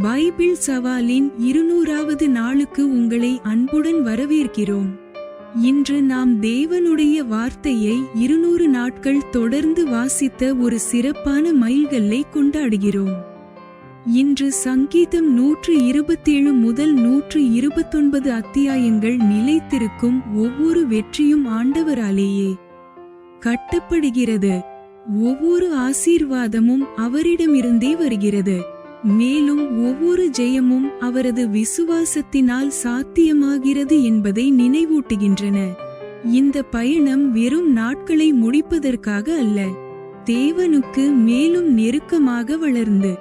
Bible சவாலின் 200வது நாளுக்கு உங்களை அன்புடன் வரவேற்கிறோம். இன்று நாம் தேவனுடைய வார்த்தையை 200 நாட்கள் தொடர்ந்து வாசித்த ஒரு சிறப்பான மைல்கல்லை கொண்டாடுகிறோம். இன்று சங்கீதம் 127 முதல் 129 அத்தியாயங்கள் நிலைத்திருக்கும் ஒவ்வொரு வெற்றியும் ஆண்டவராலேயே கட்டப்படுகிறது. ஒவ்வொரு ஆசீர்வாதமும் அவரிடமிருந்தே வருகிறது. மேலும் ஒவ்வொரு ஜெயமும் அவரது விசுவாசத்தினால் சாத்தியமாகிறது என்பதை நினைவூட்டுகின்றன. இந்த பயணம் வெறும் நாட்களை முடிப்பதற்காக அல்ல, தேவனுக்கு மேலும் நெருக்கமாக வளர்ந்து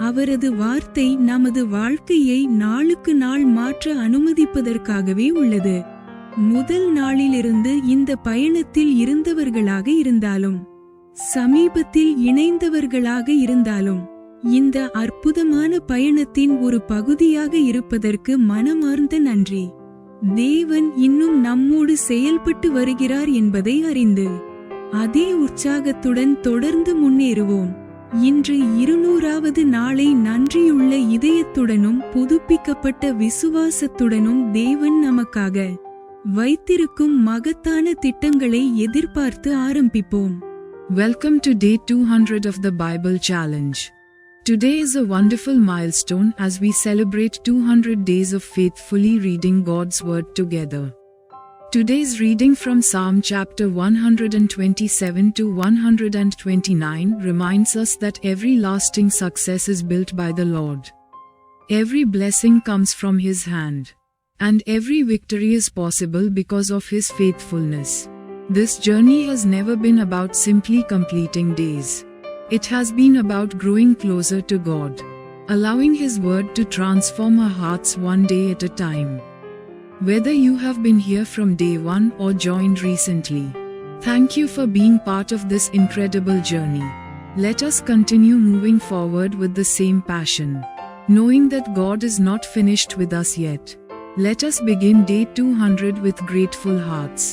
அவரது வார்த்தை நமது வாழ்க்கையை நாளுக்கு நாள் மாற்ற அனுமதிப்பதற்காகவே உள்ளது. முதல் நாளிலிருந்து இந்த பயணத்தில் இருந்தவர்களாக இருந்தாலும் சமீபத்தில் இணைந்தவர்களாக இருந்தாலும் இந்த அற்புதமான பயணத்தின் ஒரு பகுதியாக இருப்பதற்கு மனமார்ந்த நன்றி. தேவன் இன்னும் நம்மோடு செயல்பட்டு வருகிறார் என்பதை அறிந்து அதே உற்சாகத்துடன் தொடர்ந்து முன்னேறுவோம். இன்று 200வது நாளை நன்றியுள்ள இதயத்துடனும் புதுப்பிக்கப்பட்ட விசுவாசத்துடனும் தேவன் நமக்காக வைத்திருக்கும் மகத்தான திட்டங்களை எதிர்பார்த்து ஆரம்பிப்போம். Welcome to day 200 of the Bible Challenge. Today is a wonderful milestone as we celebrate 200 days of faithfully reading God's Word together. Today's reading from Psalm chapter 127 to 129 reminds us that every lasting success is built by the Lord. Every blessing comes from His hand, and every victory is possible because of His faithfulness. This journey has never been about simply completing days. It has been about growing closer to God, allowing His Word to transform our hearts one day at a time. Whether you have been here from day one or joined recently, thank you for being part of this incredible journey. Let us continue moving forward with the same passion, knowing that God is not finished with us yet. Let us begin day 200 with grateful hearts,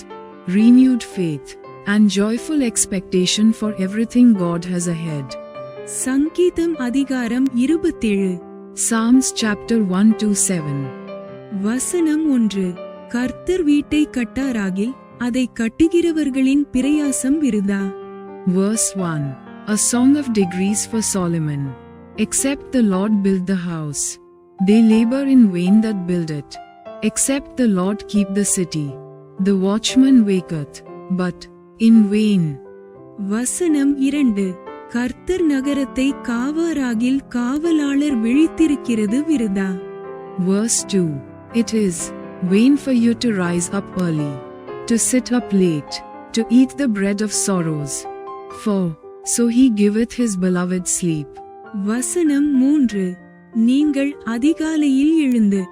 renewed faith, and joyful expectation for everything God has ahead. சங்கீதம் அதிகாரம் 27. Psalms chapter 127. வசனம் 1. கர்த்தர் வீட்டை கட்டாராகில் அதை கட்டுகிறவர்களின் பிரயாசம் விருதா. Verse 1. A song of degrees for Solomon. Except the Lord build the house, they labor in vain that build it. Except the Lord keep the city, the watchman waketh, but in vain. வசனம் 2. கர்த்தர் நகரத்தை காவாராகில் காவலாளர் விழித்திருக்கிறது விருதா. Verse 2. It is vain for you to rise up early, to sit up late, to eat the bread of sorrows, for so He giveth His beloved sleep. வசனம் 3. நீங்கள் அதிகாலையில் எழுந்து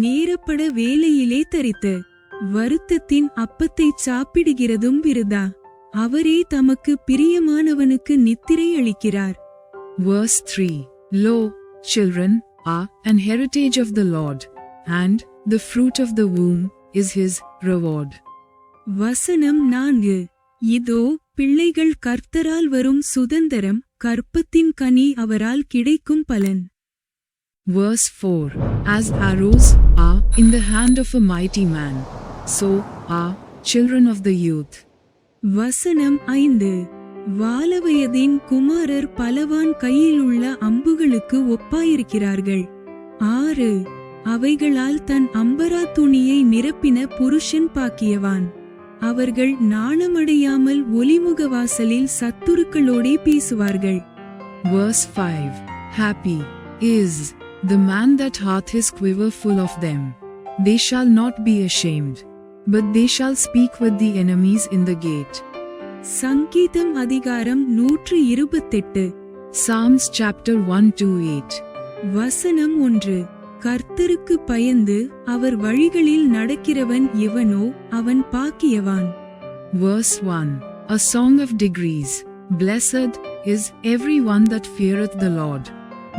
நேரப்பட வேலையிலே தரித்து வருத்தத்தின் அப்பத்தை சாப்பிடுகிறதும் விருதா. அவரே தமக்கு பிரியமானவனுக்கு நித்திரை அளிக்கிறார். Verse 3. Lo, children are an heritage of the Lord, and the fruit of the womb is His reward. வசனம் 4. இதோ பிள்ளைகள் கர்த்தரால் வரும் சுதந்தரம், கற்பத்தின் கனி அவரால் கிடைக்கும் பலன். Verse 4. As arrows are in the hand of a mighty man, so are children of the youth. வசனம் 5. வாலவயதின் குமாரர் பலவான் கையில் உள்ள அம்புகளுக்கு ஒப்பாயிருக்கிறார்கள். 6. அவைகளால் தன் அம்பரா துணியை நிரப்பின புருஷன் பாக்கியவான். அவர்கள் நாணமடையாமல் ஒலிமுகவாசலில் சத்துருக்களோடே பேசுவார்கள். Verse 5. Happy is the man that hath his quiver full of them. They shall not be ashamed, but they shall speak with the enemies in the gate. சங்கீதம் அதிகாரம் 128. Psalms chapter 128. வசனம் 1. கர்த்தருக்கு பயந்து அவர் வழிகளில் நடக்கிறவன் எவனோ அவன் பாக்கியவான். Verse 1. A song of degrees. Blessed is every one that feareth the Lord,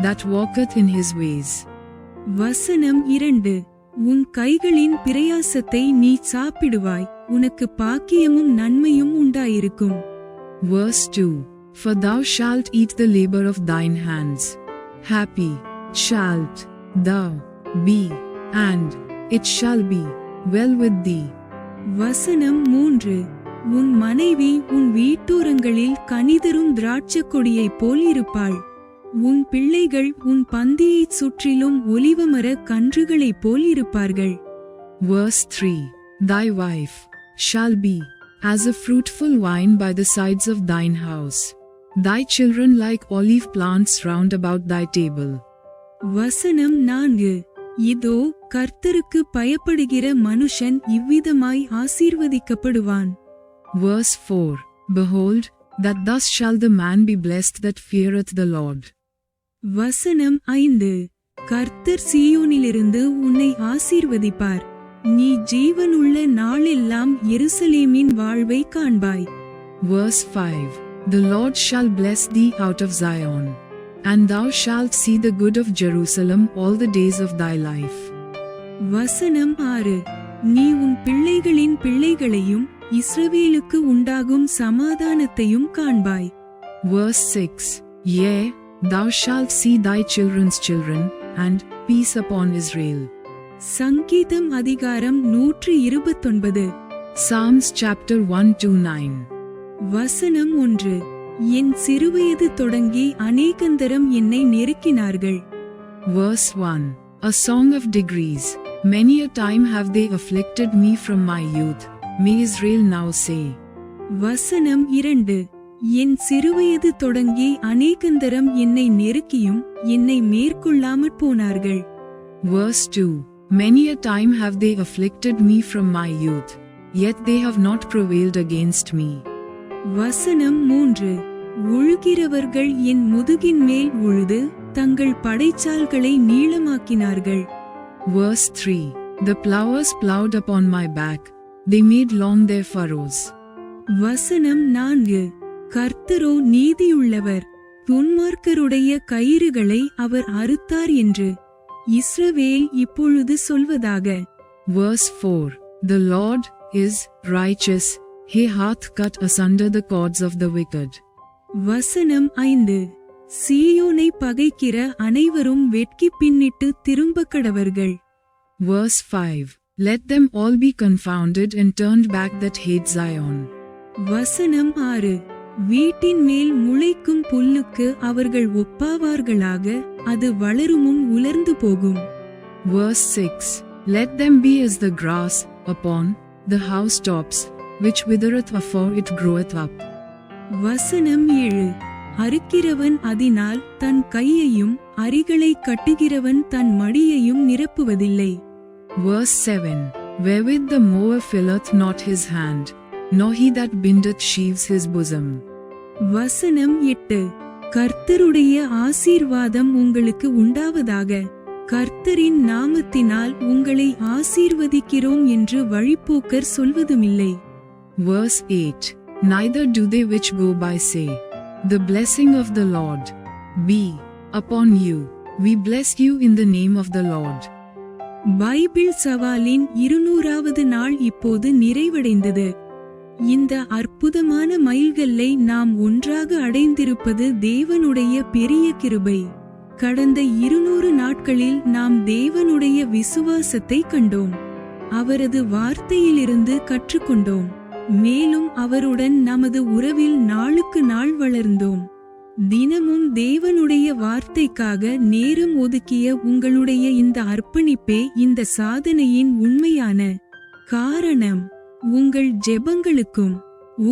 that walketh in His ways. வசனம் 2. உன் கைகளின் பிரயாசத்தை நீ சாப்பிடுவாய், உனக்கு பாக்கியமும் நன்மையும் உண்டாயிருக்கும். Verse 2. For thou shalt eat the labor of thine hands. Happy shalt thou be, and it shall be well with thee. வசனம் 3. உன் மனைவி உன் வீட்டோரங்களில் கனிதரும் திராட்சைக் கொடியைப் போல் இருப்பாள். உன் பிள்ளைகள் உன் பந்தியைச் சுற்றிலும் ஒலிவமர கன்றுகளைப் போல் இருப்பார்கள். Verse 3. Thy wife shall be as a fruitful vine by the sides of thine house, thy children like olive plants round about thy table. வசனம் 4. இதோ கர்த்தருக்கு பயப்படுகிற மனுஷன் இவ்விதமாய் ஆசீர்வதிக்கப்படுவான். Verse 4. Behold, that thus shall the man be blessed that feareth the Lord. வசனம் 5. கர்த்தர் சீயோனிலிருந்து உன்னை ஆசீர்வதிப்பார். நீ ஜீவனுள்ள நாளெல்லாம் எருசலேமின் வாழ்வை காண்பாய். Verse 5. The Lord shall bless thee out of Zion, and thou shalt see the good of Jerusalem all the days of thy life. வசனம் 6. நீ உன் பிள்ளைகளின் பிள்ளைகளையும் இஸ்ரவேலுக்கு உண்டாகும் சமாதானத்தையும் காண்பாய். Verse 6. Yea, thou shalt see thy children's children, and peace upon Israel. சங்கீதம் அதிகாரம் 129. Psalms chapter 1-9. வசனம் 1. என் சிறுவயது தொடங்கி அநேகந்தரம் என்னை நெருக்கினார்கள். Verse 1. A song of degrees. Many a time have they afflicted me from my youth, may Israel now say. வசனம் 2. என் சிறுவயது தொடங்கி அநேகந்தரம் என்னை நெருக்கியும் என்னை மேற்கொள்ளாமற் போனார்கள். Verse 2. Many a time have they afflicted me from my youth, yet they have not prevailed against me. வசனம் 3. உழுகிறவர்கள் என் முதுகின் மேல் உழுது தங்கள் படைச்சால்களை நீளமாக்கினார்கள். Verse 3. The plowers plowed upon my back, they made long their furrows. வசனம் 4. கர்த்தரோ நீதியுள்ளவர், துன்மார்க்கருடைய கயிறுகளை அவர் அறுத்தார் என்று இஸ்ரவேல் இப்பொழுது சொல்வதாக. Verse 4. The Lord is righteous, he hath cut asunder the cords of the wicked. வசனம் 5. சீயோனை பகைக்கிற அனைவரும் வெட்கி பின்னிட்டு திரும்ப கடவர்கள். Verse 5. Let them all be confounded and turned back that hate Zion. வசனம் 6. வீட்டின் மேல் முளைக்கும் புல்லுக்கு அவர்கள் ஒப்பாவார்களாக, அது வளருமுன் உலர்ந்து போகும். Verse 6. Let them be as the grass upon the housetops, which withereth afore it groweth up. வசனம் 7. அறுக்கிறவன் அதினால் தன் கையையும் அரிகளை கட்டுகிறவன் தன் மடியையும் நிரப்புவதில்லை. Verse 7. Wherewith the mower filleth not his hand, nor he that bindeth sheaves his bosom. வசனம் 8. கர்த்தருடைய ஆசீர்வாதம் உங்களுக்கு உண்டாவதாக, கர்த்தரின் நாமத்தினால் உங்களை ஆசீர்வதிக்கிறோம் என்று வழிப்போக்கர் சொல்வதுமில்லை. Verse 8. Neither do they which go by say, the blessing of the Lord be upon you, we bless you in the name of the Lord. Bible சவாலின் 200வது நாள் இப்போது நிறைவடைந்தது. இந்த அற்புதமான மைல்கல்லை நாம் ஒன்றாக அடைந்திருப்பது தேவனுடைய பெரிய கிருபை. கடந்த 200 நாட்களில் நாம் தேவனுடைய விசுவாசத்தை கண்டோம். அவரது வார்த்தையிலிருந்து கற்றுக்கொண்டோம். மேலும் அவருடன் நமது உறவில் நாளுக்கு நாள் வளர்ந்தோம். தினமும் தேவனுடைய வார்த்தைக்காக நேரம் ஒதுக்கிய உங்களுடைய இந்த அர்ப்பணிப்பே இந்த சாதனையின் உண்மையான காரணம். உங்கள் ஜெபங்களுக்கும்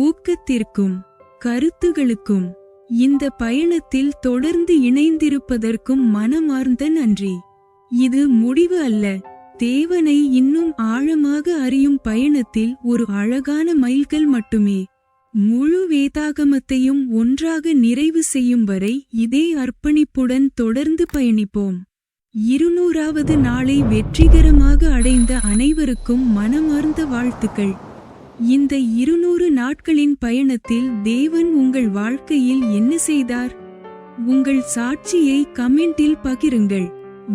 ஊக்கத்திற்கும் கருத்துகளுக்கும் இந்த பயணத்தில் தொடர்ந்து இணைந்திருப்பதற்கும் மனமார்ந்த நன்றி. இது முடிவு அல்ல, தேவனை இன்னும் ஆழமாக அறியும் பயணத்தில் ஒரு அழகான மைல்கல் மட்டுமே. முழு வேதாகமத்தையும் ஒன்றாக நிறைவு செய்யும் வரை இதே அர்ப்பணிப்புடன் தொடர்ந்து பயணிப்போம். 200வது நாளை வெற்றிகரமாக அடைந்த அனைவருக்கும் மனமார்ந்த வாழ்த்துக்கள். இந்த 200 நாட்களின் பயணத்தில் தேவன் உங்கள் வாழ்க்கையில் என்ன செய்தார்? உங்கள் சாட்சியை கமெண்டில் பகிருங்கள்.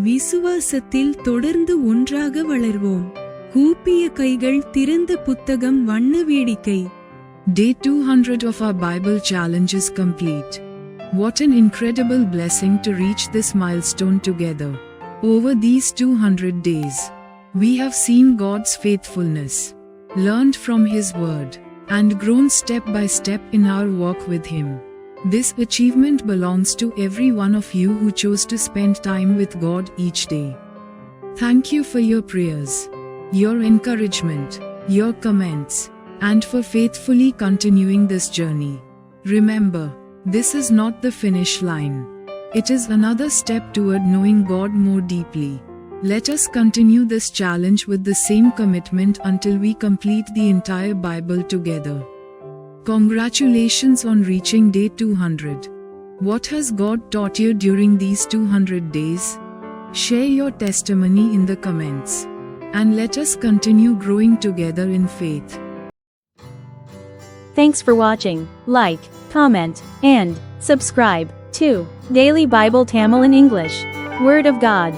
விசுவாசத்தில் தொடர்ந்து ஒன்றாக வளர்வோம். கூப்பிய கைகள் திறந்த புத்தகம் வண்ண வேடிக்கை. Day 200 of our Bible challenge is complete. What an incredible blessing to reach this milestone together. Over these 200 days, we have seen God's faithfulness, learned from His Word, and grown step by step in our walk with Him. This achievement belongs to every one of you who chose to spend time with God each day. Thank you for your prayers, your encouragement, your comments, and for faithfully continuing this journey. Remember, this is not the finish line. It is another step toward knowing God more deeply. Let us continue this challenge with the same commitment until we complete the entire Bible together. Congratulations on reaching day 200. What has God taught you during these 200 days? Share your testimony in the comments. And let us continue growing together in faith. Thanks for watching. Like, comment, and subscribe to Daily Bible Tamil in English. Word of God.